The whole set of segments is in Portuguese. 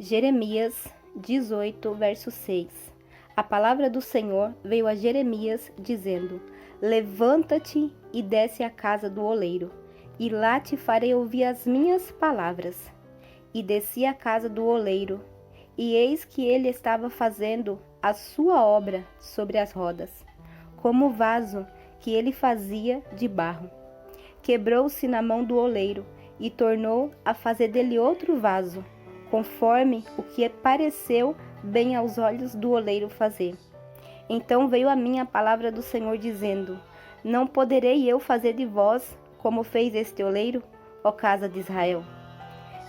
Jeremias 18, verso 6. A palavra do Senhor veio a Jeremias, dizendo: Levanta-te e desce à casa do oleiro, e lá te farei ouvir as minhas palavras. E desci à casa do oleiro, e eis que ele estava fazendo a sua obra sobre as rodas, como o vaso que ele fazia de barro. Quebrou-se na mão do oleiro, e tornou a fazer dele outro vaso, conforme o que pareceu bem aos olhos do oleiro fazer. Então veio a mim a palavra do Senhor, dizendo: Não poderei eu fazer de vós como fez este oleiro, ó casa de Israel?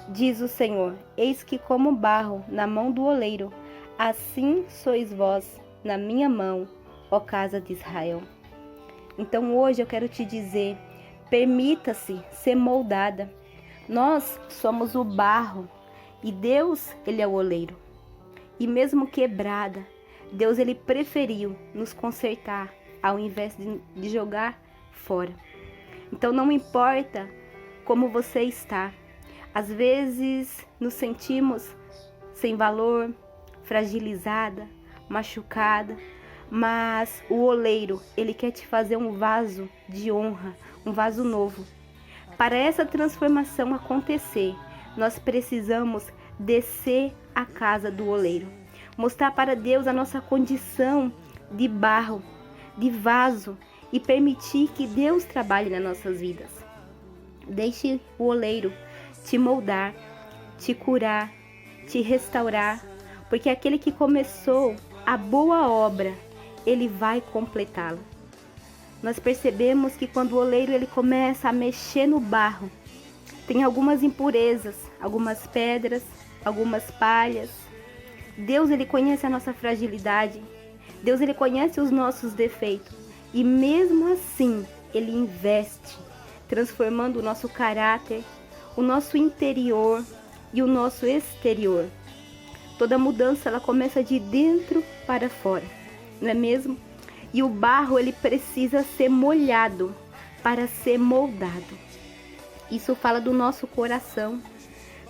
Diz o Senhor: Eis que como barro na mão do oleiro, assim sois vós na minha mão, ó casa de Israel. Então hoje eu quero te dizer, permita-se ser moldada. Nós somos o barro e Deus, Ele é o oleiro. E mesmo quebrada, Deus, Ele preferiu nos consertar ao invés de jogar fora. Então não importa como você está. Às vezes nos sentimos sem valor, fragilizada, machucada, mas o oleiro, ele quer te fazer um vaso de honra, um vaso novo. Para essa transformação acontecer, nós precisamos descer à casa do oleiro, mostrar para Deus a nossa condição de barro, de vaso, e permitir que Deus trabalhe nas nossas vidas. Deixe o oleiro te moldar, te curar, te restaurar, porque aquele que começou a boa obra, ele vai completá-la. Nós percebemos que quando o oleiro ele começa a mexer no barro, tem algumas impurezas, algumas pedras, algumas palhas. Deus, ele conhece a nossa fragilidade. Deus, ele conhece os nossos defeitos. E mesmo assim, ele investe, transformando o nosso caráter, o nosso interior e o nosso exterior. Toda mudança, ela começa de dentro para fora, não é mesmo? E o barro, ele precisa ser molhado para ser moldado. Isso fala do nosso coração.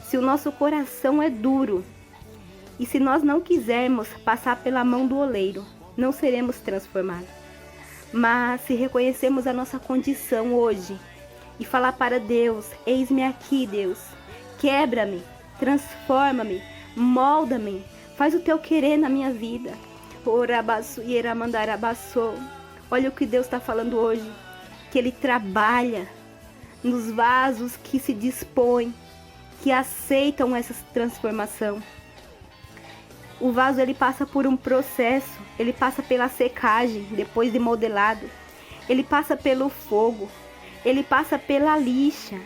Se o nosso coração é duro, e se nós não quisermos passar pela mão do oleiro, não seremos transformados. Mas se reconhecermos a nossa condição hoje e falar para Deus: eis-me aqui, Deus, quebra-me, transforma-me, molda-me, faz o teu querer na minha vida. Olha o que Deus está falando hoje, que Ele trabalha nos vasos que se dispõem, que aceitam essa transformação. O vaso, ele passa por um processo, ele passa pela secagem, depois de modelado, ele passa pelo fogo, ele passa pela lixa.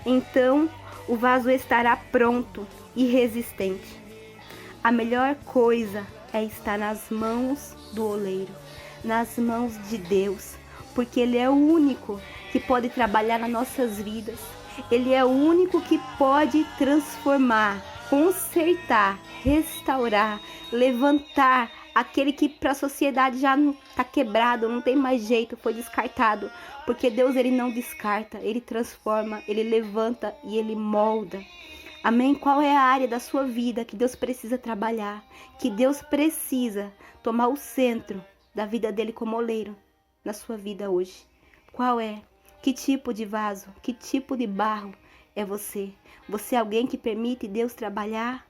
Então, o vaso estará pronto e resistente. A melhor coisa é estar nas mãos do oleiro, nas mãos de Deus, porque Ele é o único que pode trabalhar nas nossas vidas. Ele é o único que pode transformar, consertar, restaurar, levantar aquele que para a sociedade já não está quebrado, não tem mais jeito, foi descartado. Porque Deus, Ele não descarta, Ele transforma, Ele levanta e Ele molda. Amém? Qual é a área da sua vida que Deus precisa trabalhar? Que Deus precisa tomar o centro da vida dele como oleiro na sua vida hoje? Qual é? Que tipo de vaso? Que tipo de barro é você? Você é alguém que permite Deus trabalhar?